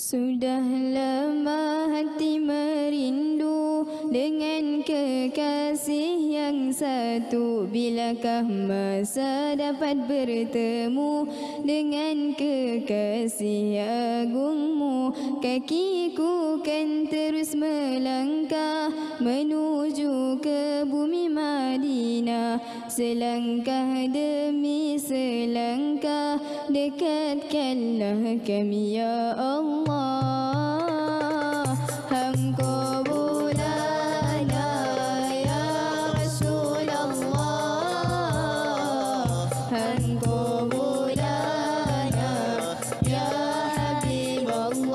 Sudah lama hati merindu dengan kekasih yang satu. Bilakah masa dapat bertemu dengan kekasih agungmu? Kakiku kan terus melangkah menuju ke bumi Madinah. Selangkah demi selangkah dekatkanlah kami ya Allah. Hamko bulana ya Rasulullah, hamko bulana ya Habiballah.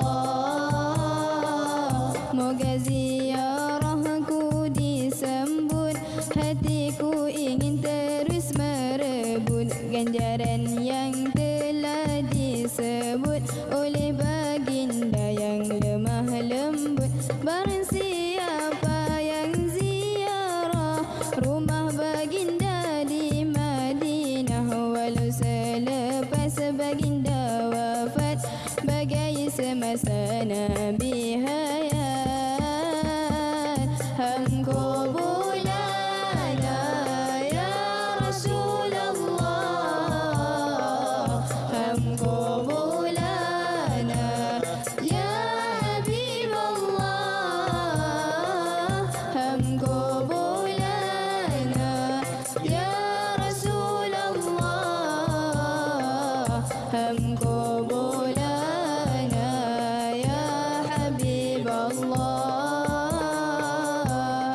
Moga ziarahku disambut, hatiku ingin terus merebut ganjaran yang telah disebut oleh baginda yang lemah lembut. Barang siapa yang ziarah rumah baginda di Madinah, walau selepas baginda wafat bagai semasa Nabi hayat. Hamko bulana ya Rasulullah, hamko bulana ya Habiballah, hamko bulana ya Rasulullah, hamko bulana ya Habiballah,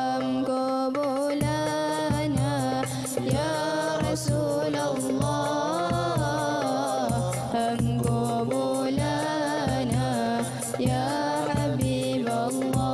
hamko bulana ya Rasulullah, hamko bulana ya Habiballah.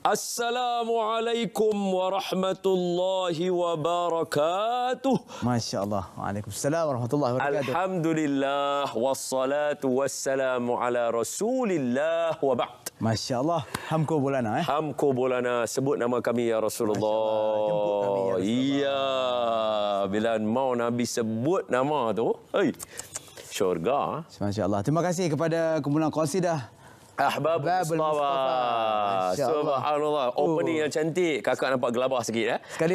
Assalamualaikum warahmatullahi wabarakatuh. Masya Allah. Waalaikumsalam warahmatullahi wabarakatuh. Alhamdulillah wassalatu wassalamu ala Rasulillah wa ba'd. Masya Allah. Hamko bulana Hamko bulana, sebut nama kami ya Rasulullah. Jemput kami ya Rasulullah. Iya, bila mau Nabi sebut nama tu, syurga. Masya Allah. Terima kasih kepada kumpulan Qasidah Ahbab Mustafa. Subhanallah. Opening yang cantik. Kakak nampak gelabah sikit. Sekali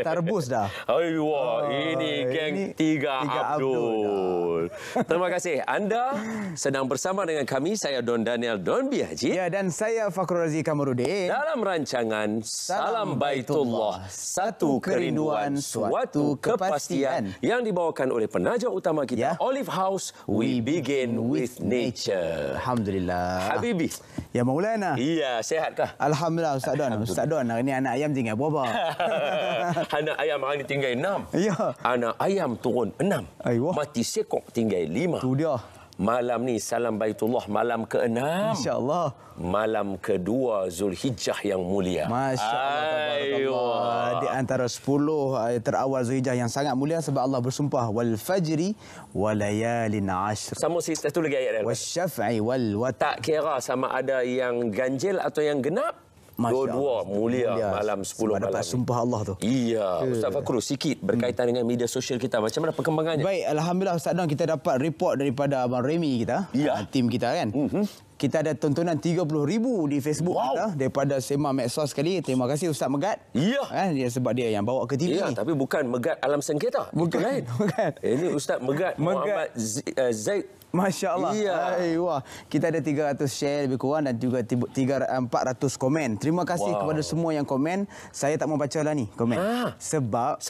tarbus dah. Aywa, ini geng Tiga Abdul. Terima kasih. Anda sedang bersama dengan kami. Saya Don Daniel Don Bihaji. Ya, dan saya Fakhrul Razi Kamarudin. Dalam rancangan Salam Baitullah, satu kerinduan, suatu kepastian, yang dibawakan oleh penaja utama kita, Olive House. We begin with nature. Alhamdulillah. Habibi. Ya Maulana. Iya, sehatkah? Alhamdulillah Ustaz Don. Ustaz Don, hari ni anak ayam tinggal berapa? Anak ayam hari ni tinggal 6. Ya. Anak ayam turun 6. Aywa. Mati sekok tinggal 5. Tu dia. Malam ni Salam Baitullah malam ke-6. Masya-Allah. Malam kedua Zulhijjah yang mulia. Masya-Allah, tabarakallah. Di antara 10 terawal Zulhijjah yang sangat mulia sebab Allah bersumpah wal fajri wa layalin ashr. Sama satu lagi ayat dia. Wasyaf'i wal watar. Tak kira sama ada yang ganjil atau yang genap. Dua-dua mulia malam 10 malam. Dapat sumpah Allah tu. Iya. Ustaz Fakhrul, sikit berkaitan dengan media sosial kita. Macam mana perkembangannya? Baik, Alhamdulillah Ustaz Don, kita dapat report daripada Abang Remy kita. Tim kita kan. Kita ada tontonan 30,000 di Facebook kita daripada Sema Medsos sekali. Terima kasih Ustaz Megat. Ya. Dia sebab dia yang bawa ke TV ni. Tapi bukan Megat Alam Sengketa. Bukan. Itu lain. Bukan. Ini Ustaz Megat Muhammad Zaid. Masya Allah. Ya. Wah, kita ada 300 share lebih kurang dan juga 400 komen. Terima kasih kepada semua yang komen. Saya tak mau baca lah ni komen. Sebab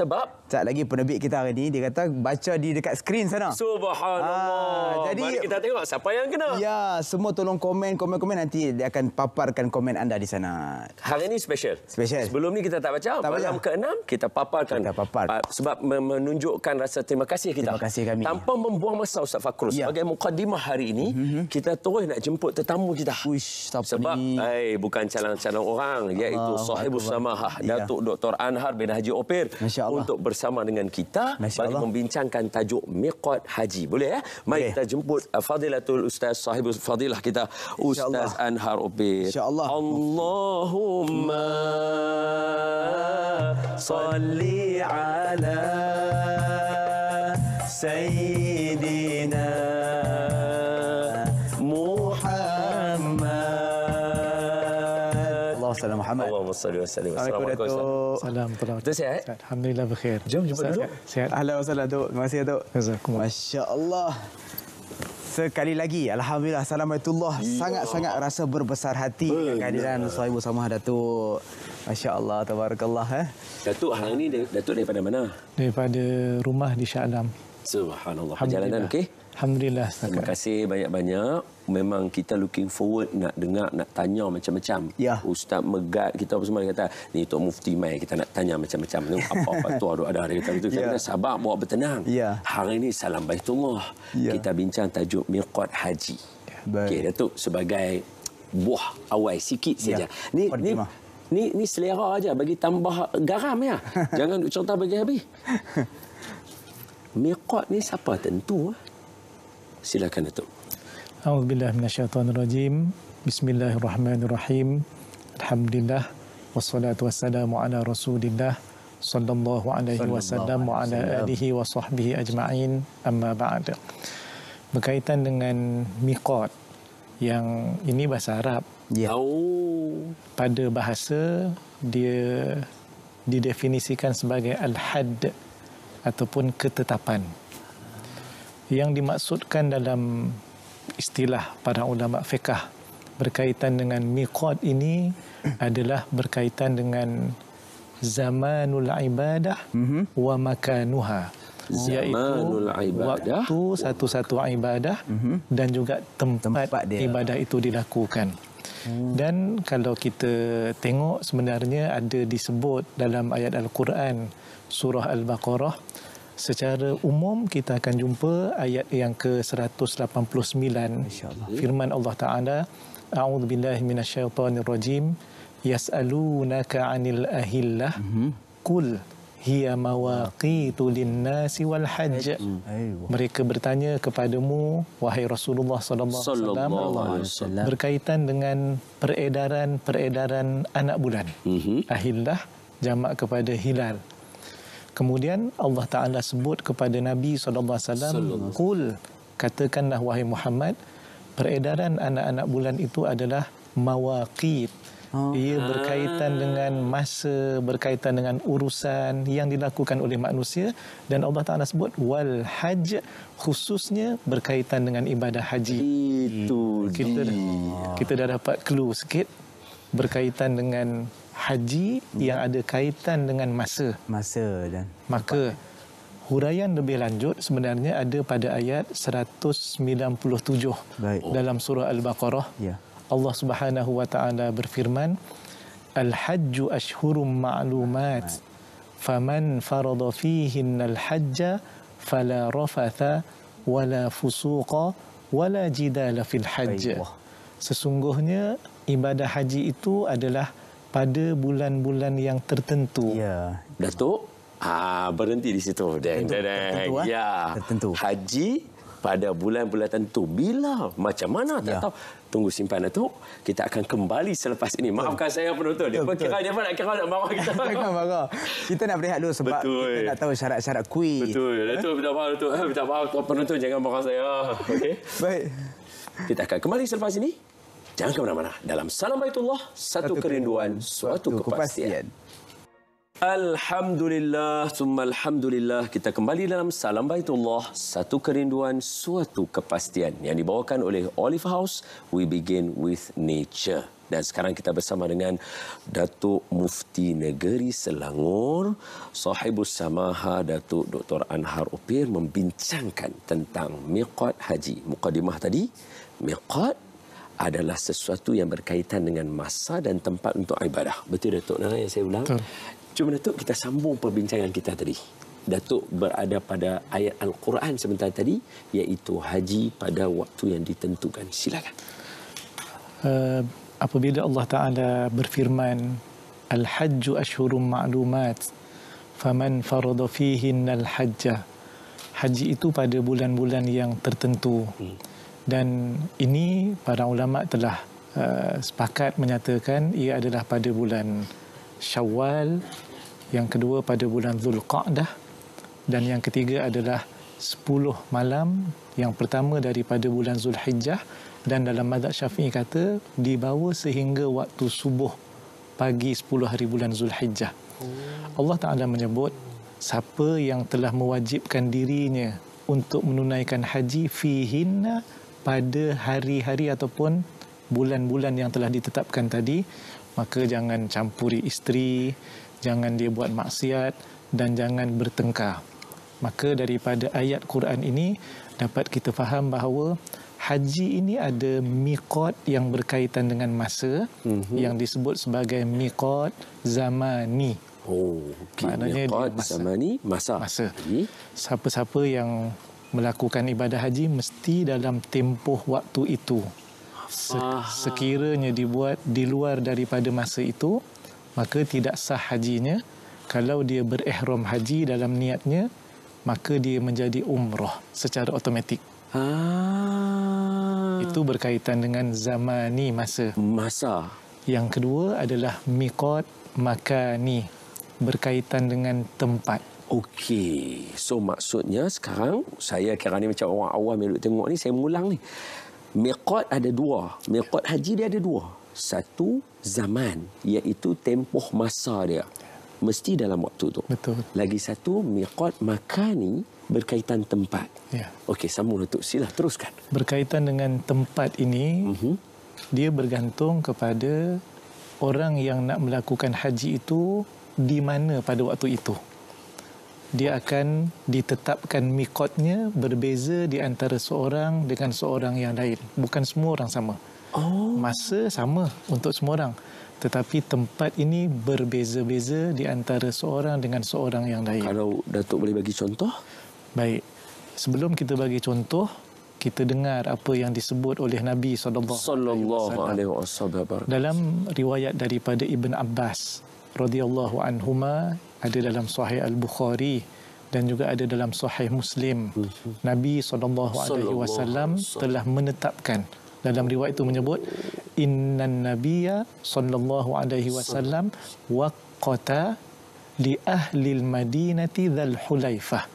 tak lagi penerbit kita hari ni dia kata baca di dekat skrin sana. Subhanallah. Jadi mari kita tengok siapa yang kena. Ya, semua tolong komen nanti dia akan paparkan komen anda di sana. Hari ini special. Sebelum ni kita tak baca. Malam ke-6 kita paparkan. Sebab menunjukkan rasa terima kasih kita. Terima kasih kami. Tanpa membuang masa Ustaz Fakhrul. Sebagai mukadimah hari ini, kita terus nak jemput tetamu kita. Sebab bukan calon-calon orang, iaitu Sahibus Samahah, Datuk Dr. Anhar bin Haji Opir, untuk bersama dengan kita bagi membincangkan tajuk Miqat Haji. Boleh ya? Mari kita jemput Fadilatul Ustaz Sahibus Fadilah kita, Ustaz Anhar Opir. InsyaAllah. Allahumma salli ala Sayyidina Muhammad. Allahumma salli Muhammad. Allahumma salli wa sallim. Assalamualaikum Datuk. Assalamualaikum. Betul sihat? Alhamdulillah berkhair. Jom jumpa dulu. Sihat. Ahlan wa sahlan Datuk. Terima kasih Datuk. Jazakumullah. Masya-Allah. Sekali lagi, Alhamdulillah, Assalamualaikum. Sangat-sangat rasa berbesar hati kehadiran Sahibu Samah Datuk. Masya Allah, tabarakallah. Datuk, hari ini Datuk daripada mana? Daripada rumah di Shah Alam. Subhanallah. Perjalanan okey? Alhamdulillah. Terima kasih banyak-banyak. Memang kita looking forward nak dengar, nak tanya macam-macam. Ya. Ustaz Megat kita apa semua dia kata, ni Tok Mufti mai kita nak tanya macam-macam. Apa-apa tu ada dia kata betul. Kita sabar, bawa bertenang. Ya. Hari ini Salam Baitullah. Ya. Kita bincang tajuk miqat haji. Baik. Okey, Datuk, sebagai buah awal sikit saja. Ni selera aja bagi tambah garam ya. Jangan duk cerita bagi habis. Miqat ni siapa tentu? Silakan Datuk. A'udzubillahi minasyaitonirrajim. Bismillahirrahmanirrahim. Alhamdulillah wassalatu wassalamu ala Rasulillah sallallahu alaihi wasallam wa ala alihi wa sahbihi ajma'in. Amma ba'd. Berkaitan dengan miqat, yang ini bahasa Arab. Ya. Pada bahasa dia didefinisikan sebagai al-hadd ataupun ketetapan. Yang dimaksudkan dalam istilah para ulama fiqh berkaitan dengan miqat ini adalah berkaitan dengan zamanul ibadah wa makanuha, Zamanul ibadah, waktu satu-satu ibadah dan juga tempat ibadah itu dilakukan. Dan kalau kita tengok, sebenarnya ada disebut dalam ayat Al-Quran surah Al-Baqarah. Secara umum kita akan jumpa ayat yang ke-189. Firman Allah Ta'ala, A'udzubillahi minasyaitonirrajim, Yas'alunaka 'anil ahillah, Qul hiya mawaqitu lin-nasi wal hajj. Mereka bertanya kepadamu, wahai Rasulullah sallallahu alaihi wasallam, berkaitan dengan peredaran anak bulan. Ahillah jamak kepada hilal. Kemudian Allah Ta'ala sebut kepada Nabi SAW, Qul, katakanlah wahai Muhammad, peredaran anak-anak bulan itu adalah mawaqit. Ia berkaitan dengan masa, berkaitan dengan urusan yang dilakukan oleh manusia. Dan Allah Ta'ala sebut wal hajj, khususnya berkaitan dengan ibadah haji. Itu kita dah dapat clue sikit berkaitan dengan haji yang ada kaitan dengan masa. Dan maka huraian lebih lanjut sebenarnya ada pada ayat 197 dalam surah Al-Baqarah. Ya. Allah Subhanahu wa taala berfirman, Al-hajju ashhurum ma'lumat, faman farada fihinna al-hajja fala rafatha wala fusuqa wala jidala fil hajj. Sesungguhnya ibadah haji itu adalah pada bulan-bulan yang tertentu. Ya. Datuk, berhenti di situ. Tertentu. Ya. Tertentu. Haji pada bulan-bulan tertentu. Bila? Macam mana? Tak tahu. Tunggu simpan Datuk. Kita akan kembali selepas ini. Maafkan saya penonton. Dia pun kira dia pun nak kira nak marah kita. Jangan marah. Kita nak berehat dulu sebab kita nak tahu syarat-syarat kuis. Betul. Datuk, minta maaf Datuk. Minta maaf penonton, jangan marah saya. Okey. Baik. Kita akan kembali selepas ini. Jangan ke mana-mana. Dalam Salam Baitullah, satu kerinduan, suatu kepastian. Alhamdulillah, summa alhamdulillah. Kita kembali dalam Salam Baitullah, satu kerinduan, suatu kepastian. Yang dibawakan oleh Olive House, We Begin With Nature. Dan sekarang kita bersama dengan Datuk Mufti Negeri Selangor, Sahibus Samaha Datuk Dr. Anhar Opir membincangkan tentang miqat haji. Mukadimah tadi, miqat adalah sesuatu yang berkaitan dengan masa dan tempat untuk ibadah. Betul Datuk yang saya ulang? Betul. Cuma Datuk, kita sambung perbincangan kita tadi. Datuk berada pada ayat Al-Quran sebentar tadi, iaitu haji pada waktu yang ditentukan. Silakan. Apabila Allah Ta'ala berfirman, Al-hajju ashhurum ma'lumat, faman farada fihinna al-hajja. Haji itu pada bulan-bulan yang tertentu. Dan ini para ulama telah sepakat menyatakan ia adalah pada bulan Syawal, yang kedua pada bulan Zulqa'dah, dan yang ketiga adalah 10 malam yang pertama daripada bulan Zulhijjah, dan dalam mazhab Syafi'i kata dibawa sehingga waktu subuh pagi 10 hari bulan Zulhijjah. Allah Ta'ala menyebut siapa yang telah mewajibkan dirinya untuk menunaikan haji fihinna, pada hari-hari ataupun bulan-bulan yang telah ditetapkan tadi, maka jangan campuri isteri, jangan dia buat maksiat dan jangan bertengkar. Maka daripada ayat Quran ini dapat kita faham bahawa haji ini ada miqat yang berkaitan dengan masa, yang disebut sebagai miqat zamani. Maknanya miqat zamani, masa. Siapa-siapa yang melakukan ibadah haji mesti dalam tempoh waktu itu. Sekiranya dibuat di luar daripada masa itu, maka tidak sah hajinya. Kalau dia berihram haji dalam niatnya, maka dia menjadi umrah secara automatik. Itu berkaitan dengan zamani, masa. Yang kedua adalah miqat makani, berkaitan dengan tempat. Okey. So maksudnya sekarang saya kira ni macam orang awam yang duk tengok ni, saya mengulang ni. Miqat ada dua. Miqat haji dia ada dua. Satu zaman, iaitu tempoh masa dia. Mesti dalam waktu tu. Betul. Lagi satu miqat makani, berkaitan tempat. Ya. Okey, sambung Datuk. Sila teruskan. Berkaitan dengan tempat ini, dia bergantung kepada orang yang nak melakukan haji itu di mana pada waktu itu. Dia akan ditetapkan miqatnya berbeza di antara seorang dengan seorang yang lain. Bukan semua orang sama. Masa sama untuk semua orang. Tetapi tempat ini berbeza-beza di antara seorang dengan seorang yang lain. Kalau Datuk boleh bagi contoh? Baik. Sebelum kita bagi contoh, kita dengar apa yang disebut oleh Nabi SAW. Dalam riwayat daripada Ibn Abbas radhiyallahu anhuma, ada dalam Sahih Al-Bukhari dan juga ada dalam Sahih Muslim. Nabi SAW telah menetapkan, dalam riwayat itu menyebut, innan nabiyya sallallahu alaihi wasallam waqata li ahli al-madinati dzal hulaifah.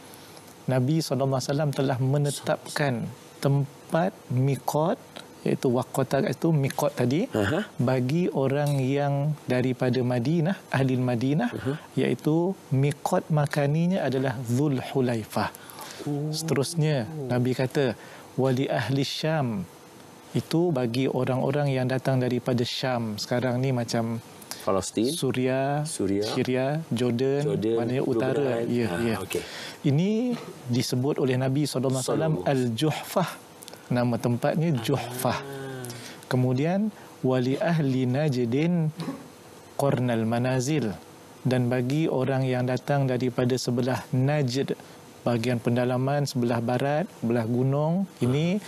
Nabi SAW telah menetapkan tempat miqat, iaitu waqata itu miqat tadi, bagi orang yang daripada Madinah, ahli Madinah, iaitu miqat makaninya adalah Dzul Hulaifah. Seterusnya Nabi kata wali ahli Syam, itu bagi orang-orang yang datang daripada Syam. Sekarang ni macam Palestin, Syria, Jordan, maknanya utara. Okay. Ini disebut oleh Nabi SAW Al-Juhfah. Nama tempatnya Juhfah. Kemudian wali ahli Najdin Qarnal Manazil, dan bagi orang yang datang daripada sebelah Najd, bahagian pendalaman sebelah barat, belah gunung, ini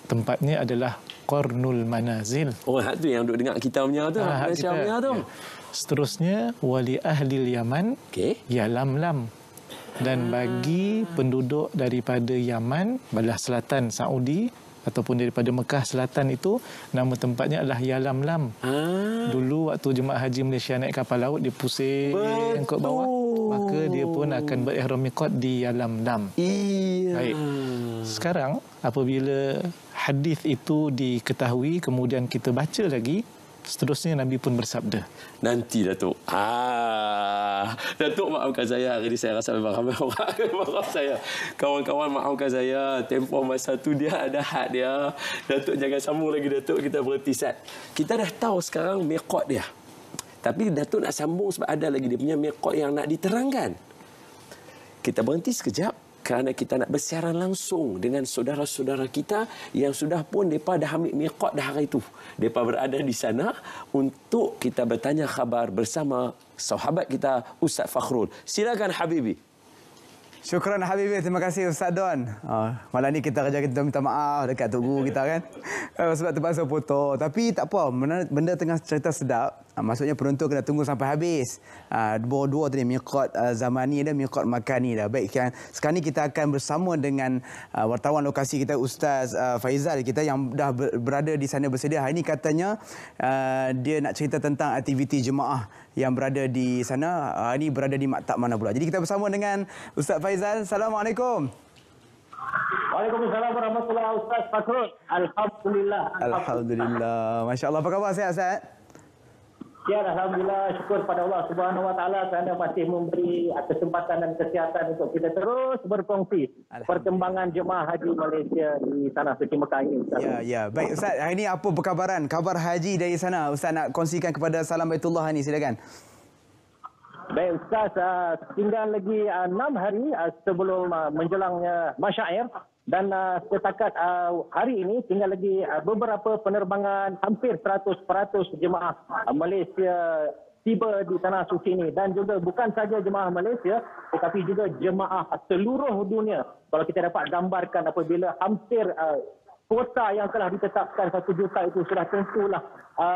tempatnya adalah Qarnul Manazil. Itu yang duk dengar kita punya tu. Ya. Seterusnya wali ahli Yaman, Yalamlam. Dan bagi penduduk daripada Yaman, belah selatan Saudi, ataupun daripada Mekah Selatan, itu nama tempatnya adalah Yalamlam. Dulu waktu jemaah haji Malaysia naik kapal laut, dia pusing ke bawah, maka dia pun akan berihram miqat di Yalamlam. Baik. Sekarang apabila hadis itu diketahui, kemudian kita baca lagi, seterusnya Nabi pun bersabda. Nanti Datuk. Datuk maafkan saya. Hari ini saya rasa memang ramai orang maaf saya. Kawan-kawan maafkan saya. Tempoh masa tu dia ada had dia. Datuk jangan sambung lagi Datuk. Kita berhenti sat. Kita dah tahu sekarang miqat dia. Tapi Datuk nak sambung sebab ada lagi dia punya miqat yang nak diterangkan. Kita berhenti sekejap. Kerana kita nak bersiaran langsung dengan saudara-saudara kita yang sudah pun mereka dah ambil miqat dah hari itu. Mereka berada di sana untuk kita bertanya khabar bersama sahabat kita Ustaz Fakhrul. Silakan Habibi. Syukran Habibi, terima kasih Ustaz Don. Malam ni kita minta maaf dekat Tok Guru kita kan. Sebab terpaksa potong. Tapi tak apa, benda tengah cerita sedap. Maksudnya penonton kena tunggu sampai habis. Dua-dua tadi, miqat zamani dan miqat makani dah. Baik, sekarang ni kita akan bersama dengan wartawan lokasi kita Ustaz Faizal kita yang dah berada di sana bersedia. Hari ini katanya dia nak cerita tentang aktiviti jemaah yang berada di sana. Ini berada di maktab mana pula. Jadi kita bersama dengan Ustaz Faizal. Assalamualaikum. Waalaikumsalam warahmatullahi wabarakatuh. Ustaz Fakrul. Alhamdulillah. Alhamdulillah. Masya Allah. Apa khabar? Sihat, Ustaz? Ya, Alhamdulillah. Syukur pada Allah Subhanahu Wa Taala kerana masih memberi kesempatan dan kesihatan untuk kita terus berkongsi perkembangan jemaah haji Malaysia di Tanah Suci Mekah ini. Ya. Baik, Ustaz. Hari ini apa perkabaran? Kabar haji dari sana. Ustaz nak kongsikan kepada Salam Baitullah ni. Silakan. Baik, Ustaz. Tinggal lagi 6 hari sebelum menjelangnya Masyair. Dan setakat hari ini tinggal lagi beberapa penerbangan, hampir 100% jemaah Malaysia tiba di Tanah Suci ini. Dan juga bukan saja jemaah Malaysia tetapi juga jemaah seluruh dunia. Kalau kita dapat gambarkan apabila hampir kuota yang telah ditetapkan 1 juta itu sudah tentulah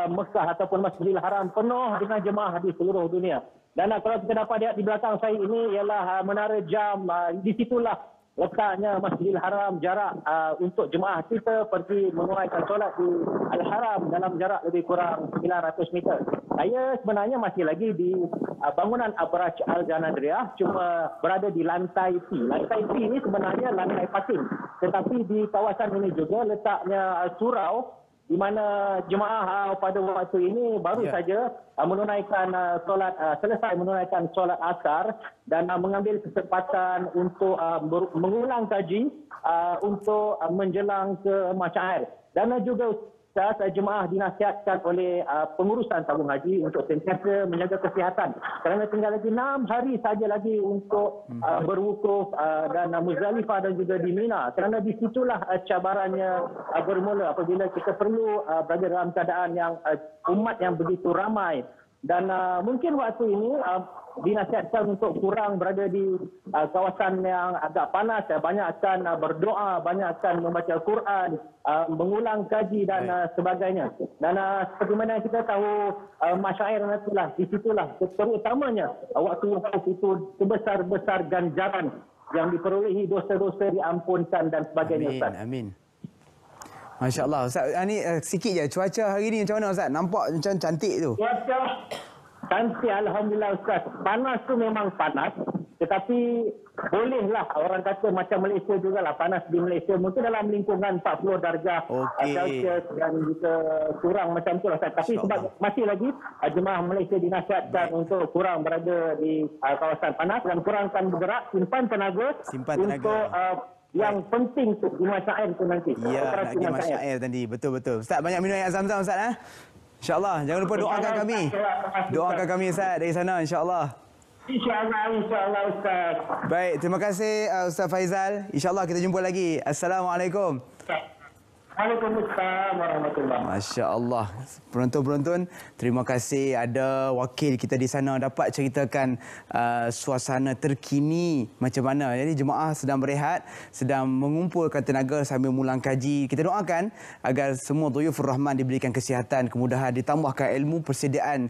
Mekah ataupun Masjidil Haram penuh dengan jemaah di seluruh dunia. Dan kalau kita dapat lihat di belakang saya ini ialah menara jam, di situlah letaknya Masjidil Haram. Jarak untuk jemaah kita pergi menunaikan solat di Al-Haram dalam jarak lebih kurang 900 meter. Saya sebenarnya masih lagi di bangunan Abraj Al-Janadriyah, cuma berada di lantai P. Lantai P ini sebenarnya lantai parking. Tetapi di kawasan ini juga letaknya surau di mana jemaah pada waktu ini baru saja menunaikan solat, selesai menunaikan solat asar dan mengambil kesempatan untuk mengulang kaji untuk menjelang ke Masyair. Dan juga jemaah dinasihatkan oleh pengurusan tabung haji untuk sentiasa menjaga kesihatan kerana tinggal lagi 6 hari saja lagi untuk berwukuf dan Muzdalifah dan juga di Mina, kerana di situlah cabarannya bermula apabila kita perlu berada dalam keadaan yang umat yang begitu ramai. Dan mungkin waktu ini dinasihatkan untuk kurang berada di kawasan yang agak panas. Banyakkan berdoa, banyakkan membaca Quran, mengulang kaji dan sebagainya. Dan seperti mana kita tahu, Masyair itulah, di situlah terutamanya waktu wukuf itu sebesar-besar ganjaran yang diperolehi, dosa-dosa diampunkan dan sebagainya. Amin. Masya Allah. Ustaz, ni sikit je. Cuaca hari ni macam mana, Ustaz? Nampak macam cantik tu. Cuaca cantik, Alhamdulillah, Ustaz. Panas tu memang panas. Tetapi bolehlah orang kata macam Malaysia jugalah. Panas di Malaysia mungkin dalam lingkungan 40 darjah Celsius dan juga kurang macam tu lah, Ustaz. Tapi sebab masih lagi jemaah Malaysia dinasihatkan untuk kurang berada di kawasan panas dan kurangkan bergerak, simpan tenaga untuk yang penting tu di Masyair tu nanti. Ya, nak pergi Masyair tadi. Betul-betul. Ustaz, banyak minum air Zam-Zam, Ustaz. InsyaAllah. Jangan lupa doakan kami. Doakan kami, Ustaz, dari sana, insyaAllah. InsyaAllah, Ustaz. Baik, terima kasih Ustaz Faizal. InsyaAllah kita jumpa lagi. Assalamualaikum. Waalaikumsalam warahmatullahi. Masya Allah. Penonton-penonton, terima kasih ada wakil kita di sana dapat ceritakan suasana terkini macam mana. Jadi jemaah sedang berehat, sedang mengumpulkan tenaga sambil mengulang kaji. Kita doakan agar semua Dhuyufur Rahman diberikan kesihatan, kemudahan, ditambahkan ilmu, persediaan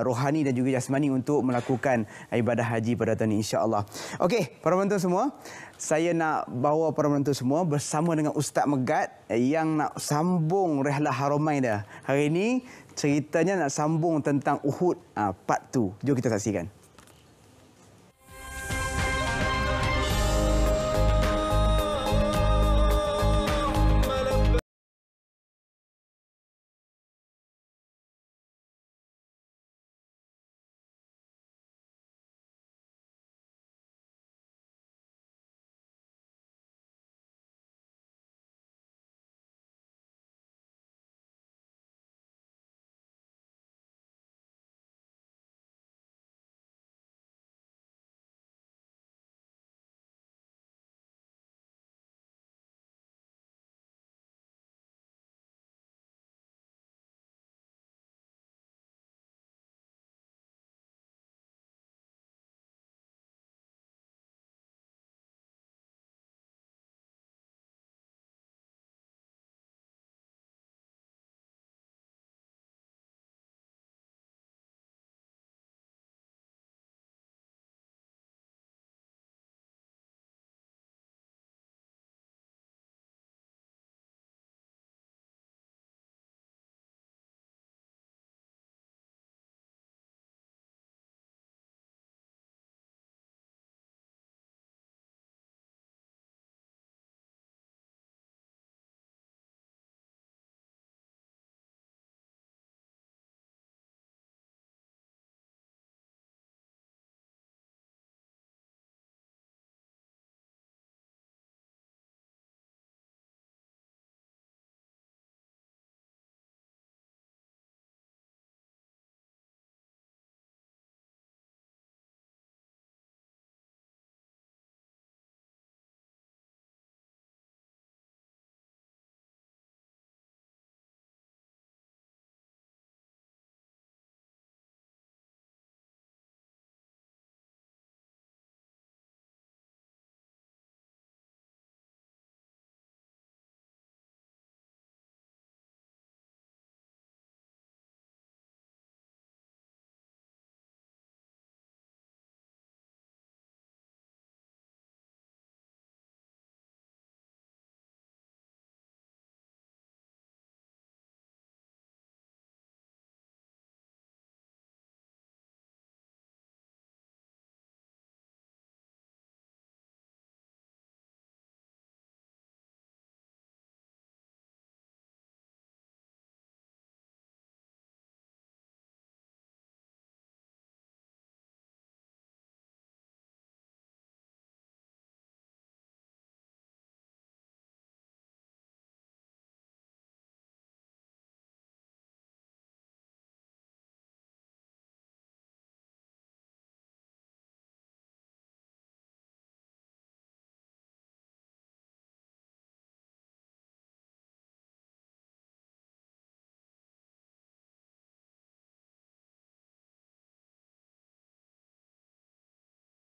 rohani dan juga jasmani untuk melakukan ibadah haji pada tahun ini, insya-Allah. Okey, para penonton semua, saya nak bawa para penonton semua bersama dengan Ustaz Megat yang nak sambung rehlah Haramain dah. Hari ini ceritanya nak sambung tentang Uhud part 2. Jom kita saksikan.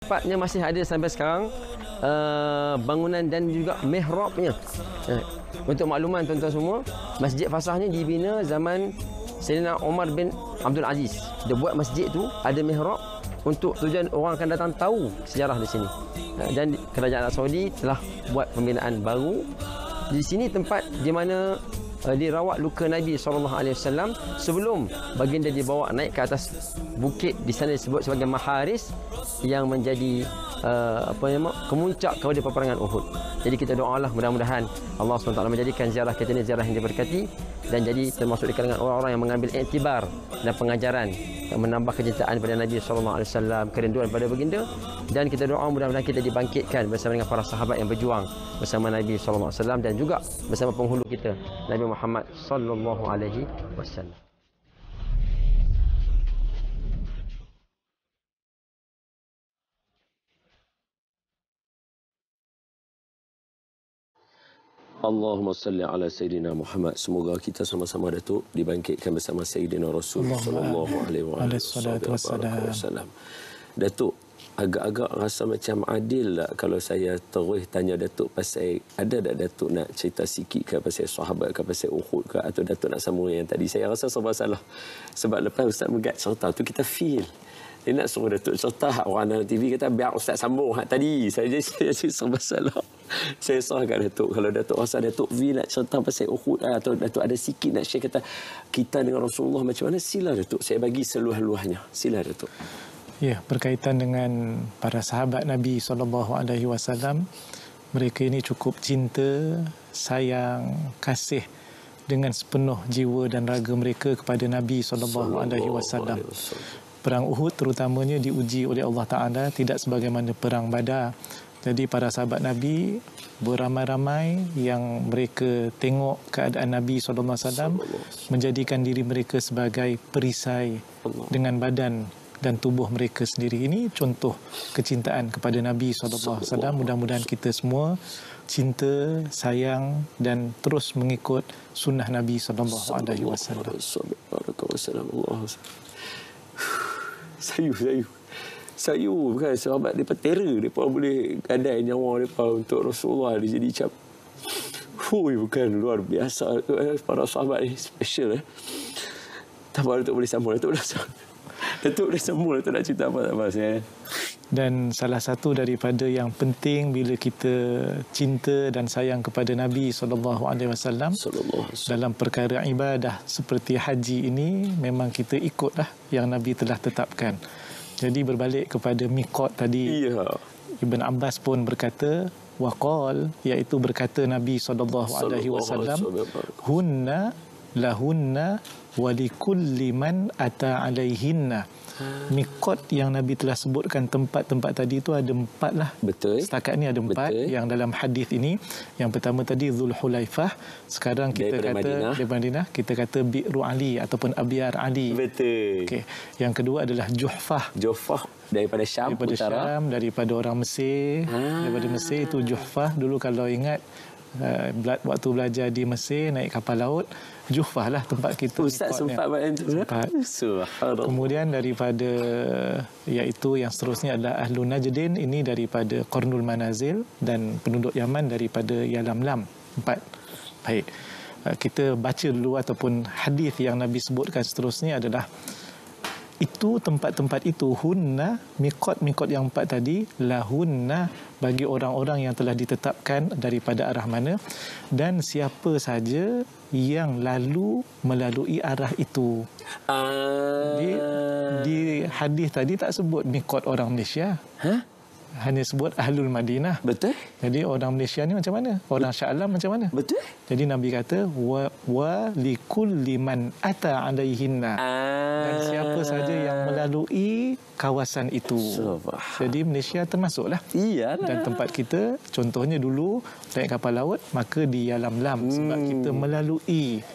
tempatnya masih ada sampai sekarang, bangunan dan juga mihrabnya. Untuk makluman tuan-tuan semua, Masjid Fasah ni dibina zaman Sayyidina Umar bin Abdul Aziz. Dia buat masjid tu ada mihrab untuk tujuan orang akan datang tahu sejarah di sini. Dan Kerajaan Arab Saudi telah buat pembinaan baru. Di sini tempat di mana dirawat luka Nabi SAW sebelum baginda dibawa naik ke atas bukit. Di sana disebut sebagai Maharis yang menjadi kemuncak kepada peperangan Uhud. Jadi kita doalah mudah-mudahan Allah SWT menjadikan ziarah kita ini ziarah yang diberkati dan jadi termasuk di kalangan orang-orang yang mengambil iktibar dan pengajaran yang menambah kecintaan pada Nabi SAW, kerinduan pada baginda, dan kita doa mudah-mudahan kita dibangkitkan bersama dengan para sahabat yang berjuang bersama Nabi SAW dan juga bersama penghulu kita Nabi Muhammad SAW. Allahumma salli ala Sayyidina Muhammad. Semoga kita sama-sama Datuk dibangkitkan bersama Sayyidina Rasul sallallahu alaihi wasallam. Datuk, agak-agak rasa macam adil lah kalau saya terus tanya Datuk pasal ada tak Datuk nak cerita sikit ke pasal sahabat ke pasal Uhud ke, atau Datuk nak sambung yang tadi. Saya rasa serba salah. Sebab lepas Ustaz Megat cerita tu kita feel. Dia nak suruh Datuk cerita hak orang dalam TV, kata biar Ustaz sambung hak tadi. Saya serba salah. Saya serahkan Datuk. Kalau Datuk rasa Datuk V nak cerita pasal Uhud atau Datuk ada sikit nak share kata kita dengan Rasulullah macam mana, sila Datuk. Saya bagi seluah-luahnya. Sila Datuk. Ya, berkaitan dengan para sahabat Nabi SAW, mereka ini cukup cinta, sayang, kasih dengan sepenuh jiwa dan raga mereka kepada Nabi SAW. Perang Uhud terutamanya diuji oleh Allah Ta'ala tidak sebagaimana perang Badar. Jadi para sahabat Nabi beramai-ramai yang mereka tengok keadaan Nabi SAW menjadikan diri mereka sebagai perisai dengan badan dan tubuh mereka sendiri. Ini contoh kecintaan kepada Nabi SAW. Mudah-mudahan kita semua cinta, sayang dan terus mengikut sunnah Nabi SAW. Sayu bukan sahabat mereka terror, mereka boleh gadai nyawa mereka untuk Rasulullah. Dia jadi macam bukan luar biasa. Para sahabat ni special. Tak apa, Datuk boleh sambung. Datuk boleh sambung. Datuk nak cerita apa-apa saya. Dan salah satu daripada yang penting bila kita cinta dan sayang kepada Nabi SAW dalam perkara ibadah seperti haji ini, memang kita ikutlah yang Nabi telah tetapkan. Jadi berbalik kepada miqat tadi, Ibn Abbas pun berkata waqal, iaitu berkata Nabi SAW, hunna lahunna walikulli man ata alaihinna. Miqat yang Nabi telah sebutkan tempat-tempat tadi itu ada 4 lah. Betul. Setakat ni ada 4 yang dalam hadis ini. Yang pertama tadi Zulhulaifah. Sekarang kita kata di Madinah, kita kata Bi'ru Ali ataupun Abyar Ali. Betul. Okey. Yang kedua adalah Juhfah. Juhfah daripada Syam, daripada utara. Syam, daripada orang Mesir. Daripada Mesir itu Juhfah. Dulu kalau ingat waktu belajar di Mesir naik kapal laut, Juhfah lah tempat kita. Ustaz sempat buat itu. Kemudian daripada iaitu yang seterusnya adalah Ahlu Najdin, ini daripada Qarnul Manazil, dan penduduk Yaman daripada Yalamlam. 4. Baik. Kita baca dulu ataupun hadis yang Nabi sebutkan seterusnya adalah itu tempat-tempat itu hunna, miqat yang 4 tadi, lahunna, bagi orang-orang yang telah ditetapkan daripada arah mana, dan siapa saja yang lalu melalui arah itu. Di hadis tadi tak sebut miqat orang Malaysia. Hanya sebut Ahlul Madinah. Betul. Jadi orang Malaysia ni macam mana? Orang Shah Alam macam mana? Betul. Jadi Nabi kata wa likulli man ata alaihinna. Dan siapa saja yang melalui kawasan itu. Jadi Malaysia termasuklah. Iyalah. Dan tempat kita contohnya dulu naik kapal laut, maka di Yalamlam sebab kita melalui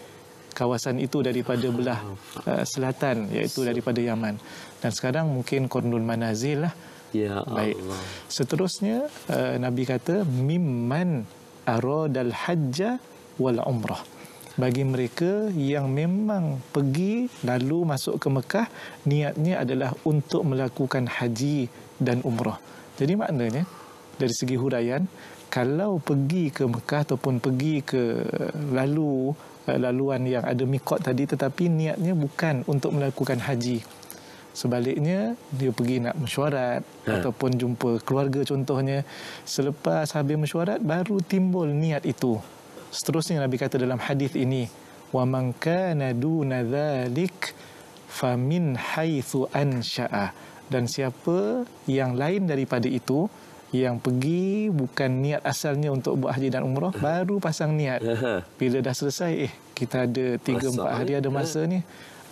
kawasan itu daripada belah selatan, iaitu daripada Yaman. Dan sekarang mungkin Qarnul Manazil lah. Ya Baik. Allah. Seterusnya Nabi kata mimman aradal hajja wal umrah. Bagi mereka yang memang pergi lalu masuk ke Mekah, niatnya adalah untuk melakukan haji dan umrah. Jadi maknanya dari segi huraian, kalau pergi ke Mekah ataupun pergi ke laluan yang ada mikot tadi tetapi niatnya bukan untuk melakukan haji. Sebaliknya, dia pergi nak mesyuarat ataupun jumpa keluarga contohnya. Selepas habis mesyuarat, baru timbul niat itu. Seterusnya Nabi kata dalam hadis ini, وَمَنْ كَانَ دُونَ ذَلِكَ فَمِنْ حَيْثُ أَنْشَأَ. Dan siapa yang lain daripada itu, yang pergi bukan niat asalnya untuk buat haji dan umrah, baru pasang niat. Bila dah selesai, kita ada 3-4 hari ada masa ni,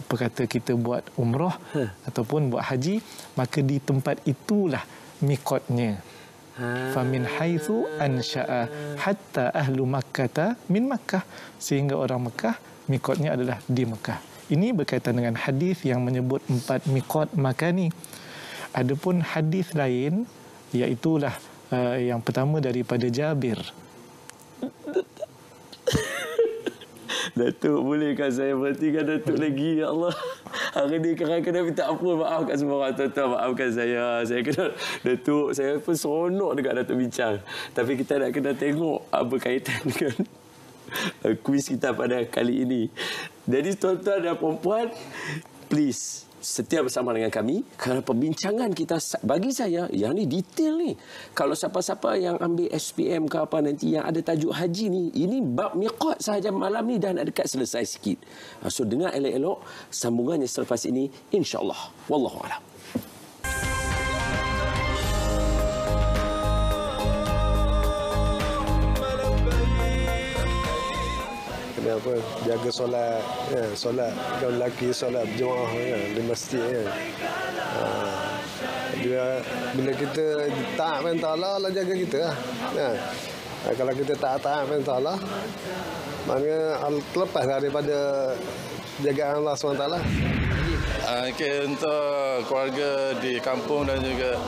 apa kata kita buat umrah ataupun buat haji, maka di tempat itulah mikotnya. Famin haitsu ansha'a hatta ahlu Makkah min Makkah, sehingga orang Mekah mikotnya adalah di Mekah. Ini berkaitan dengan hadis yang menyebut 4 mikot makani. Adapun hadis lain, iaitulah yang pertama daripada Jabir. Datuk, bolehkah saya berhentikan Datuk lagi? Ya Allah. Hari ni kadang-kadang minta ampun, maafkan semua orang tuan-tuan, maafkan saya. Saya kena, Datuk, saya pun seronok dekat Datuk bincang. Tapi kita nak kena tengok apa kaitan dengan kuis kita pada kali ini. Jadi tuan-tuan dan puan-puan, please setia bersama dengan kami kerana perbincangan kita, bagi saya yang ni detail ni. Kalau siapa-siapa yang ambil SPM ke apa nanti yang ada tajuk haji ni, ini bab miqat sahaja malam ni dah nak dekat selesai sikit. So dengar elok-elok sambungannya selepas ini, insya-Allah. Wallahu a'lam. Apa, jaga solat, ya, solat kaum lelaki, solat berjemaah ya, di masjid ya. Bila kita taat pada Allah, Allah jaga kita lah. Ya. Kalau kita taat pada Allah, maknanya terlepas daripada jagaan Allah SWT. Okay, untuk keluarga di kampung dan juga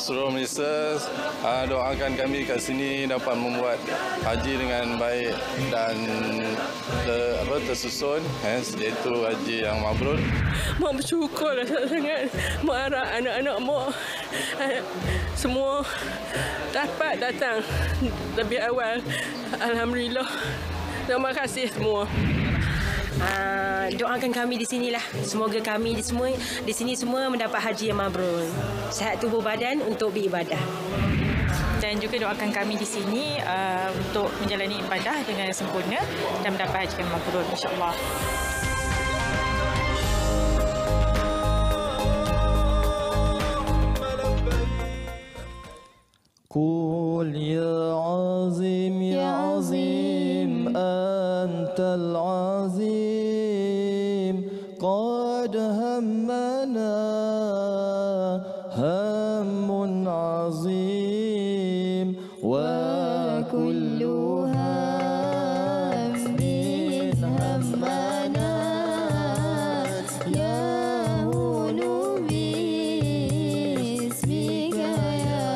seluruh Malaysia, doakan kami kat sini dapat membuat haji dengan baik dan tersusun, iaitu haji yang mabrur. Mak bersyukurlah sangat. Mak harap anak-anak mak semua dapat datang lebih awal. Alhamdulillah. Terima kasih semua. Doakan kami di sinilah. Semoga kami semua di sini semua mendapat haji yang mabrur. Sihat tubuh badan untuk beribadah. Dan juga doakan kami di sini untuk menjalani ibadah dengan sempurna dan mendapat haji yang mabrur, insya-Allah. Qul ya azim ya azim antal azim qad hammana hammun azim wa kullu hammin hammana yahulu bismika ya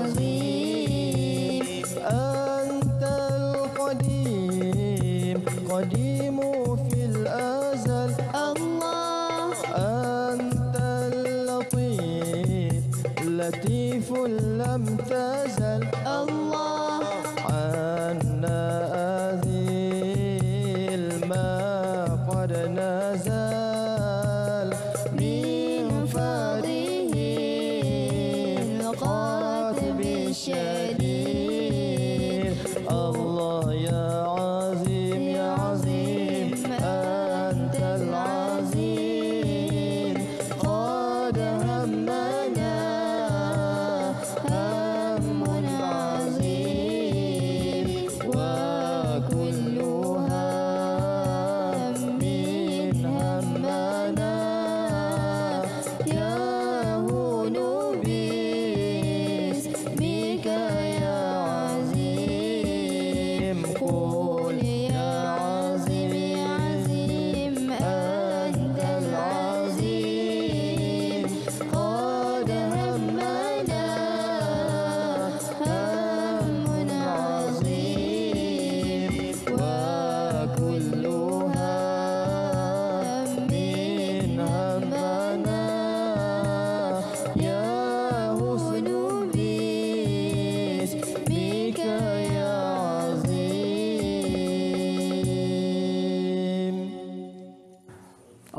azim antal qadim qadimu fil azal Allah antal latif latiful lam tazal Allah anna azil ma qad nazal min farihi al-qatib syadid Allah ya azim ya azim antal azim qad hammana ham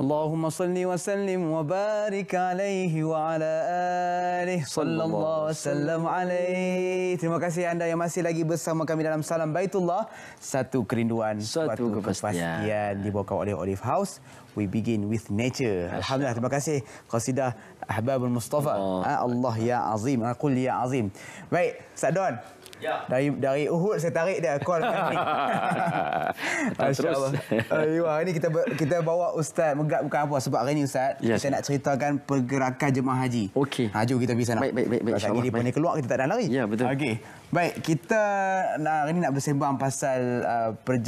Allahumma salli wa sallim wa barik alaihi wa ala alihi sallallahu wasallam alaihi. Terima kasih anda yang masih lagi bersama kami dalam Salam Baitullah. Satu kerinduan, suatu kepastian. Dibawakan oleh Olive House. We begin with nature. Alhamdulillah, terima kasih qasidah Ahbabul Mustafa. Allah ya azim, qul ya azim. Baik, Ustaz Don. Ya. Dari Uhud saya tarik dia call kami. Masya-Allah. Wah, ini kita bawa Ustaz Megat bukan apa sebab hari ini Ustaz kita nak ceritakan pergerakan jemaah haji. Okey. Jom kita pergi sana. Baik. Pasal dia pun keluar kita tak ada lari. Ya, betul. Okey. Baik, kita hari ini nak bersembang pasal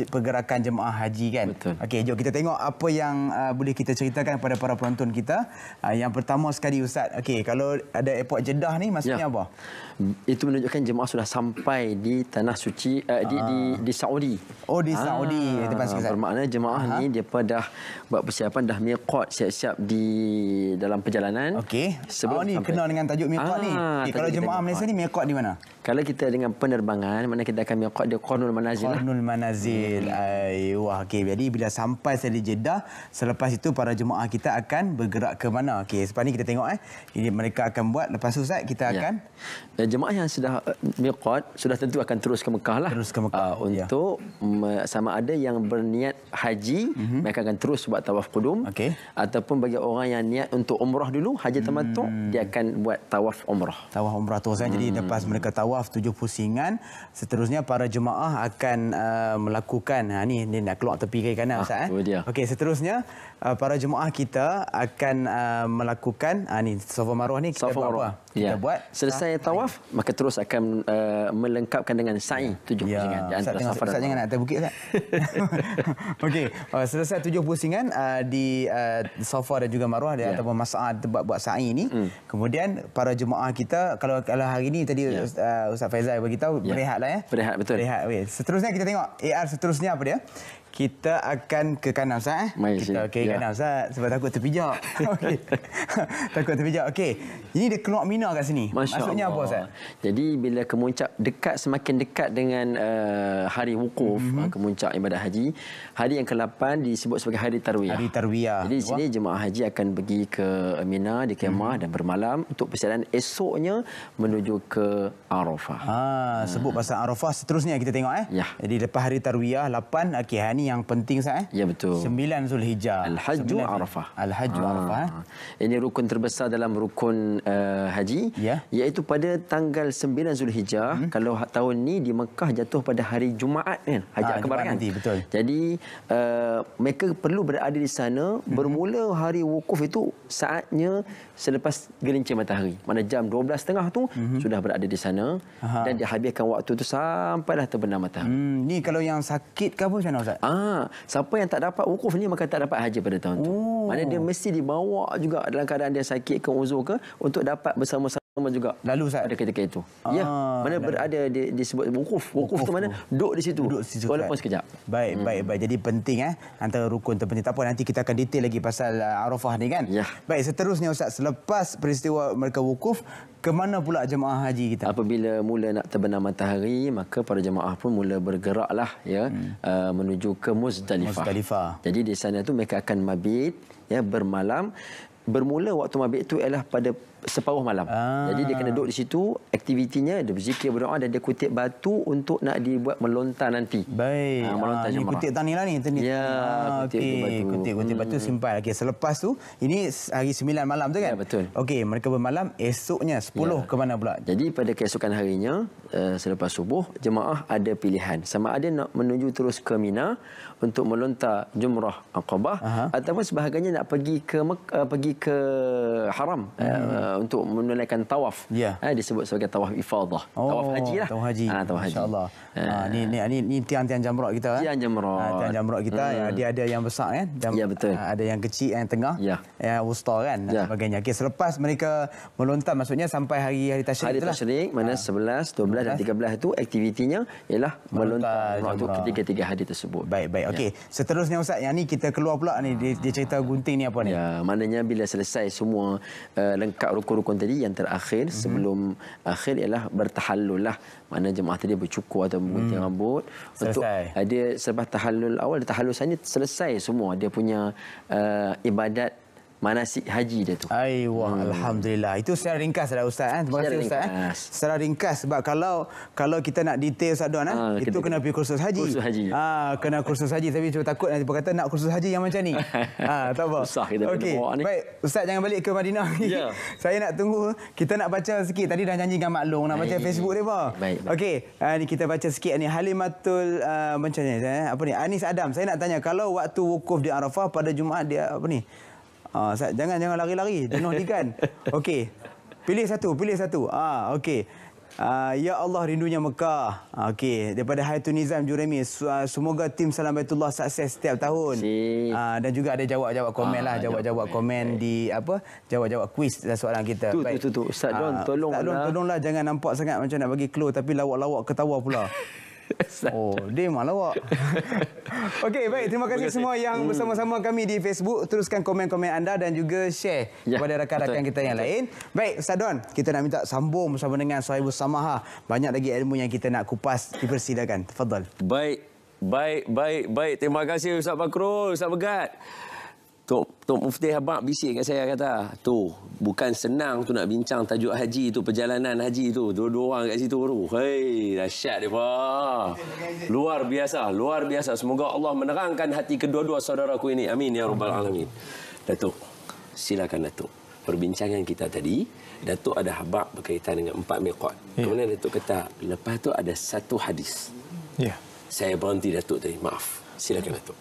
pergerakan jemaah haji kan. Betul. Okey, jom kita tengok apa yang boleh kita ceritakan kepada para penonton kita. Yang pertama sekali Ustaz. Okey, kalau ada airport Jeddah ni maksudnya apa? Itu menunjukkan jemaah sudah sampai di tanah suci di Saudi. Oh, di Saudi. Itu pasti bermakna jemaah ni depa dah buat persiapan, dah miqat, siap-siap di dalam perjalanan. Okey. Ni kenal dengan tajuk miqat ni. Kalau jemaah Malaysia ni miqat di mana? Kalau kita dengan penerbangan, mana kita akan miqat di Qarnul Manazil. Qarnul Manazil. Wah, okey. Jadi bila sampai di Jeddah, selepas itu para jemaah kita akan bergerak ke mana? Okey, lepas ni kita tengok ini mereka akan buat. Lepas tu Ustaz kita akan jemaah yang sudah miqat sudah tentu akan terus ke Mekah lah. Terus ke Mekah. Untuk sama ada yang berniat haji, mereka akan terus buat tawaf qudum. Ataupun bagi orang yang niat untuk umrah dulu, haji tamattu', dia akan buat tawaf umrah. Tawaf umrah terus. Jadi lepas mereka tawaf 7 pusingan, seterusnya para jemaah akan melakukan ni nak keluar tepi kiri kanan Ustaz. Okey, seterusnya para jemaah kita akan melakukan ni Safa Marwah ni kita buat apa? Kita buat selesai tawaf, maka terus akan melengkapkan dengan sa'i 7 pusingan di antara Safa dan Ustaz jangan nak atas bukit Ustaz. Okey, selesai 7 pusingan di Safa dan juga Marwah dia ataupun Mas'ad tempat buat sa'i ni. Kemudian para jemaah kita kalau hari ni tadi Ustaz Faizal beritahu berehatlah Berehat, betul. Berehat. Seterusnya kita tengok AR seterusnya apa dia? Kita akan ke kanan Ustaz. Kita ke kanan Ustaz sebab takut terpijak. Okey. Takut terpijak. Okey. Ini dia keluar Mina kat sini. Maksudnya apa Ustaz? Jadi bila kemuncak semakin dekat dengan hari wukuf, kemuncak ibadah haji, hari yang ke-8 disebut sebagai hari tarwiyah. Hari tarwiyah. Jadi di sini jemaah haji akan pergi ke Mina di kemah dan bermalam untuk persiapan esoknya menuju ke Arafah. Sebut pasal Arafah seterusnya kita tengok Jadi lepas hari tarwiyah 8 hari ni yang penting Ustaz Ya, betul. 9 Zulhijjah. Al-Hajju Arafah. Al-Hajju Arafah. Ini rukun terbesar dalam rukun haji, iaitu pada tanggal 9 Zulhijjah. Kalau tahun ni di Mekah jatuh pada hari Jumaat kan, Haji Akbar kan. Betul. Jadi mereka perlu berada di sana. Bermula hari wukuf itu saatnya selepas gelincir matahari. Mana jam 12.30 tu sudah berada di sana dan dihabiskan waktu tu sampailah terbenam matahari. Ni kalau yang sakit ke apa macam mana Ustaz? Siapa yang tak dapat wukuf ni maka tak dapat haji pada tahun tu. Mana dia mesti dibawa juga dalam keadaan dia sakit ke uzur ke untuk dapat bersama-sama juga. Lalu Ustaz pada ketika itu. Mana berada disebut wukuf. Wukuf tu mana duduk di situ. Walaupun sekejap. Baik. Jadi penting antara rukun terpenting. Tak apa nanti kita akan detail lagi pasal Arafah ni kan. Baik, seterusnya Ustaz selepas peristiwa mereka wukuf, ke mana pula jemaah haji kita? Apabila mula nak terbenam matahari, maka para jemaah pun mula bergeraklah menuju ke Muzdalifah. Jadi di sana tu mereka akan mabit bermalam. Bermula waktu mabit tu ialah pada separuh malam. Jadi dia kena duduk di situ, aktivitinya dia berzikir, berdoa dan dia kutip batu untuk nak dibuat melontar nanti. Baik. Melontar ni kutip tani lah ni. Kutip batu simpan. Okey, selepas tu ini hari 9 malam tu kan? Ya, betul. Okey, mereka bermalam, esoknya 10 ke mana pula? Jadi pada keesokan harinya selepas subuh, jemaah ada pilihan sama ada nak menuju terus ke Mina untuk melontar Jumrah Aqabah ataupun sebahagiannya nak pergi ke Haram untuk menunaikan tawaf. Disebut sebagai tawaf ifadah. Tawaf haji lah. Tawaf haji. Masya-Allah. Ni tiang-tiang jamrah kita. Tiang jamrah. Tiang jamrah kita dia ada yang besar kan? Ya, betul. Ada yang kecil, yang tengah, yang wusta kan dan sebagainya. Okey, selepas mereka melontar maksudnya sampai hari tasyrik itulah. Hari tasyrik mana 11, 12 dan 13 itu aktivitinya ialah melontar untuk ketiga-tiga hari tersebut. Baik. Okey. Seterusnya Ustaz, yang ni kita keluar pula ni dia cerita gunting ni apa ni? Maknanya bila selesai semua lengkap rukun-rukun tadi yang terakhir sebelum akhir ialah bertahallul lah. Maknanya jemaah tadi bercukur atau menggunting rambut. Untuk dia selepas tahallul awal, tahallul sebenarnya selesai semua dia punya ibadat manasik haji dia tu. Alhamdulillah. Itu secara ringkas dah Ustaz. Terima kasih Ustaz. Secara ringkas sebab kalau kita nak detail Ustaz Don itu kena pergi kursus haji. Kena kursus haji tapi cuma takut nanti kata nak kursus haji yang macam ni. Tak apa. Susah kita okey. Baik, Ustaz jangan balik ke Madinah. Saya nak tunggu kita nak baca sikit. Tadi dah janji dengan Maklong nak baca Facebook dia apa. Okey, ni kita baca sikit ni Halimatul macam ni apa ni? Anis Adam. Saya nak tanya kalau waktu wukuf di Arafah pada Jumaat dia apa ni? Jangan lari-lari, jenuh ikan. Okey. Pilih satu. Okey. Ya Allah rindunya Mekah. Okey, daripada Haitun Nizam Juremi. Semoga tim Salam Baitullah sukses setiap tahun. Dan juga ada jawab-jawab komen lah, jawab-jawab komen di apa? Jawab-jawab kuis soalan kita. Tu Ustaz Don, tolonglah jangan nampak sangat macam nak bagi clue tapi lawak-lawak ketawa pula. Dia malah lawak. Okey, baik. Terima kasih semua yang bersama-sama kami di Facebook. Teruskan komen-komen anda dan juga share kepada rakan-rakan kita yang lain. Baik, Ustaz Don, kita nak minta sambung bersama dengan Sahibus Samaha. Banyak lagi ilmu yang kita nak kupas. Dipersilakan. Tafadhal. Baik. Terima kasih Ustaz Fakrul, Ustaz Begat. Tok Mufti Habak bisik kat saya kata, tu bukan senang tu nak bincang tajuk haji tu, perjalanan haji tu. Dua-dua orang kat situ tu. Hei, dahsyat dia pak. Luar biasa. Semoga Allah menerangkan hati kedua-dua saudaraku ini. Amin ya rabbal alamin. Datuk, silakan Datuk. Perbincangan kita tadi, Datuk ada habak berkaitan dengan 4 miqat. Kemudian Datuk kata, lepas tu ada satu hadis. Saya berhenti Datuk tadi, maaf. Silakan Datuk.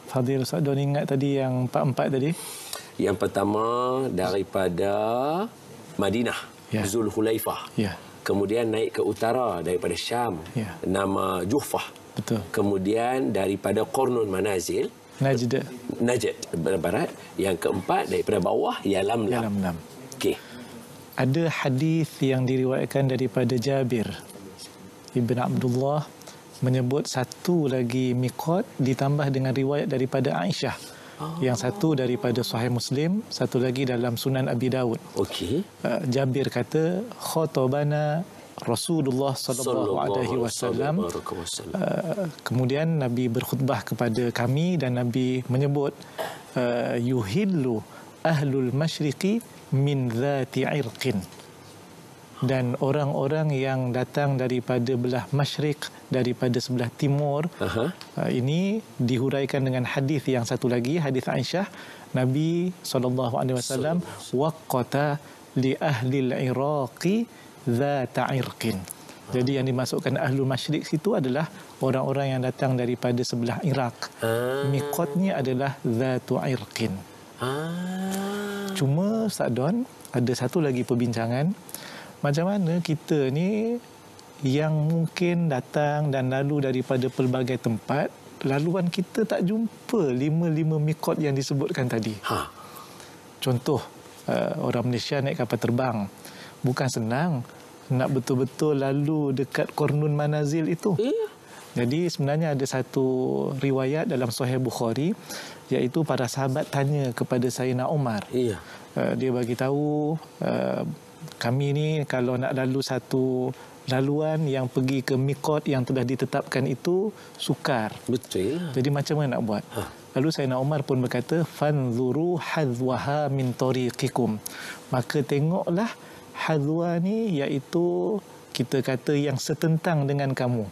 Fadil Ustaz Don ingat tadi yang 4 tadi? Yang pertama daripada Madinah, Zulhulaifah. Kemudian naik ke utara daripada Syam, nama Juhfah. Betul. Kemudian daripada Qurnun Manazil, Najd barat. Yang keempat daripada bawah Yalamlam. Okey. Ada hadis yang diriwayatkan daripada Jabir Ibn Abdullah menyebut satu lagi miqat ditambah dengan riwayat daripada Aisyah. Yang satu daripada Sahih Muslim, satu lagi dalam Sunan Abi Dawud. Okey. Jabir kata khatabana Rasulullah sallallahu alaihi wasallam. Kemudian Nabi berkhutbah kepada kami dan Nabi menyebut yuhillu ahlul masyriqi min dhati irqin. Dan orang-orang yang datang daripada belah masyrik, daripada sebelah timur, ini dihuraikan dengan hadis yang satu lagi, hadis Aisyah. Nabi SAW waqata li ahli al-Iraqi dhata irqin. Jadi yang dimasukkan ahlul masyrik situ adalah orang-orang yang datang daripada sebelah Iraq. Miqatnya adalah dhatu irqin. Cuma Ustaz Don, ada satu lagi perbincangan. Macam mana kita ni yang mungkin datang dan lalu daripada pelbagai tempat, laluan kita tak jumpa 5 miqat yang disebutkan tadi. Contoh, orang Malaysia naik kapal terbang. Bukan senang nak betul-betul lalu dekat Qurnun Manazil itu. Jadi sebenarnya ada satu riwayat dalam Sahih Bukhari, iaitu para sahabat tanya kepada Sayyidina Umar. Dia bagi tahu, kami ni kalau nak lalu satu laluan yang pergi ke miqat yang telah ditetapkan itu sukar. Betul. Jadi macam mana nak buat? Lalu Sayyidina Umar pun berkata, fanzuru hadwaha min tariqikum. Maka tengoklah hadwa ni, iaitu kita kata yang setentang dengan kamu.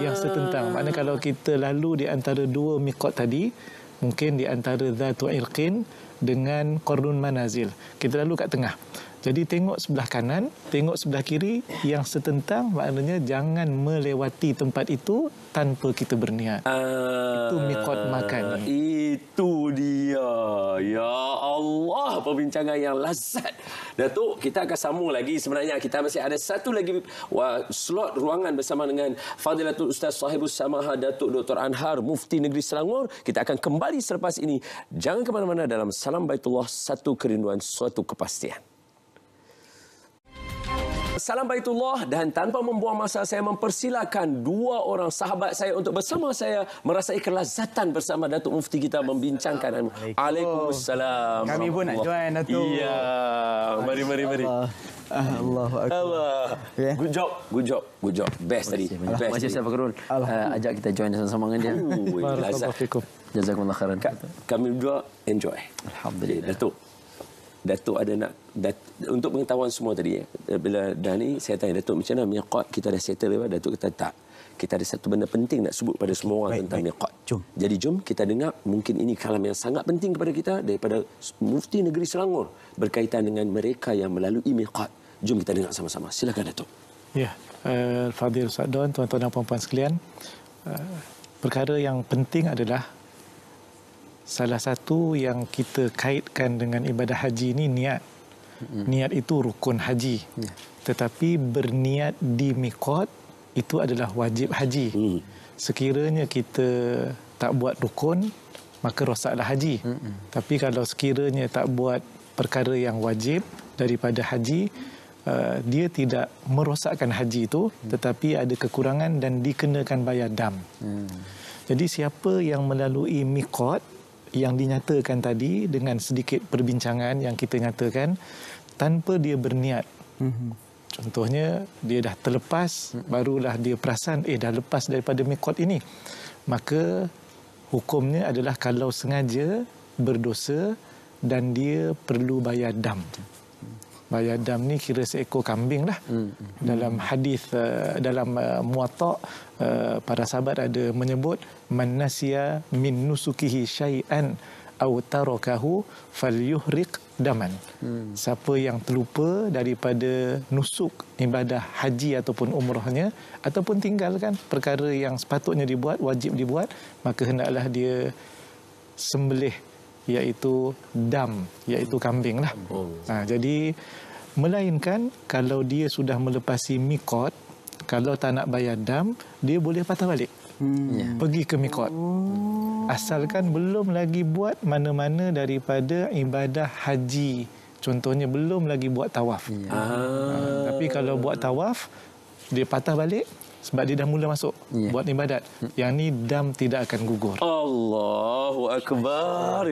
Yang setentang. Maknanya kalau kita lalu di antara 2 miqat tadi, mungkin di antara Dhatu Irqin dengan Qurnun Manazil, kita lalu kat tengah. Jadi tengok sebelah kanan, tengok sebelah kiri yang setentang, maknanya jangan melewati tempat itu tanpa kita berniat. Itu miqat makan. Itu dia. Ya Allah, perbincangan yang lazat. Datuk, kita akan sambung lagi. Sebenarnya kita masih ada satu lagi slot ruangan bersama dengan Fadilatul Ustaz Sahibus Samaha Datuk Dr. Anhar, Mufti Negeri Selangor. Kita akan kembali selepas ini. Jangan ke mana-mana dalam Salam Baitullah, satu kerinduan, suatu kepastian. Salam Baitullah, dan tanpa membuang masa saya mempersilakan dua orang sahabat saya untuk bersama saya merasai kelazatan bersama Datuk Mufti kita membincangkan. Waalaikumsalam. Kami pun nak join Datuk. Iya. Mari. Allahu akbar. Good job. Best tadi. Macam Ustaz Fakrul. Ajak kita join sama-sama dengan dia. Barakallahu fikum. Jazakumullah khairan. Kami berdua enjoy. Alhamdulillah. Datuk ada nak untuk pengetahuan semua tadi bila dah ni saya tanya Datuk macam mana miqat kita dah settle ke? Datuk kata tak. Kita ada satu benda penting nak sebut pada semua orang tentang miqat. Jadi jom kita dengar mungkin ini kalam yang sangat penting kepada kita daripada Mufti Negeri Selangor berkaitan dengan mereka yang melalui miqat. Jom kita dengar sama-sama. Silakan Datuk. Ya, Fadil Ustaz Don, tuan-tuan dan puan-puan sekalian. Perkara yang penting adalah salah satu yang kita kaitkan dengan ibadah haji ini niat. Niat itu rukun haji. Tetapi berniat di miqat itu adalah wajib haji. Sekiranya kita tak buat rukun, maka rosaklah haji. Tapi kalau sekiranya tak buat perkara yang wajib daripada haji, dia tidak merosakkan haji itu, tetapi ada kekurangan dan dikenakan bayar dam. Jadi siapa yang melalui miqat yang dinyatakan tadi dengan sedikit perbincangan yang kita nyatakan tanpa dia berniat. Contohnya dia dah terlepas, barulah dia perasan dah lepas daripada miqat ini. Maka hukumnya adalah kalau sengaja berdosa dan dia perlu bayar dam. Bayar dam ni kira seekor kambing lah. Dalam hadis dalam Muwatta, para sahabat ada menyebut man nasiya min nusukihi syai'an aw tarakahu falyuhriq daman. Siapa yang terlupa daripada nusuk ibadah haji ataupun umrahnya ataupun tinggalkan perkara yang sepatutnya dibuat, wajib dibuat, maka hendaklah dia sembelih, iaitu dam, iaitu kambing lah. Jadi melainkan kalau dia sudah melepasi miqat, kalau tak nak bayar dam, dia boleh patah balik. Pergi ke miqat. Asalkan belum lagi buat mana-mana daripada ibadah haji. Contohnya belum lagi buat tawaf. Tapi kalau buat tawaf, dia patah balik sebab dia dah mula masuk buat ibadat. Yang ni dam tidak akan gugur. Allahu akbar.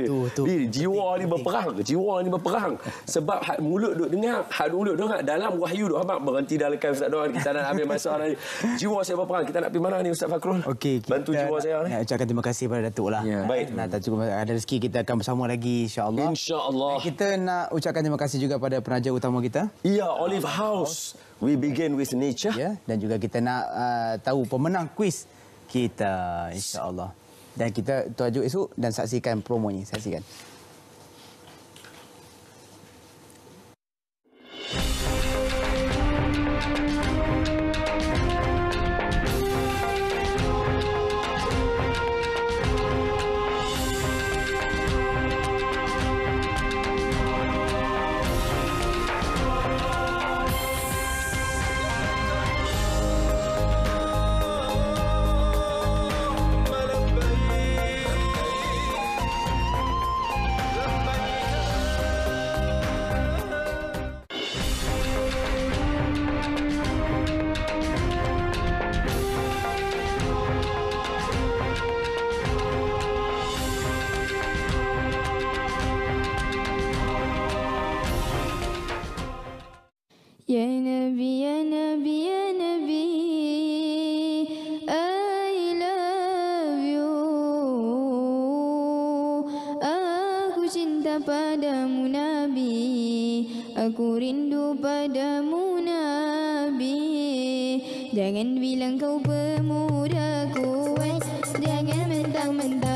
Jiwa ni berperang. Sebab hak mulut duk dengar, hak mulut dengar dalam wahyu duk abang berhenti dah lekas Ustaz Don, kita nak ambil masa ni. Jiwa saya berperang. Kita nak pergi mana ni Ustaz Fakrul? Okey, bantu jiwa saya ni. Ucapkan terima kasih kepada Datuk lah. Baik. Tak cukup ada rezeki kita akan bersama lagi insya-Allah. Insya-Allah. Kita nak ucapkan terima kasih juga pada penaja utama kita. Ya, Olive House. We begin with nature. Ya, dan juga kita nak tahu pemenang kuis kita insya-Allah. Dan kita tuju esok dan saksikan promonya. Saksikan. Ya Nabi, ya Nabi, ya Nabi, I love you. Aku cinta padamu Nabi, aku rindu padamu Nabi. Jangan bilang kau pemuda kuat, jangan mentang-mentang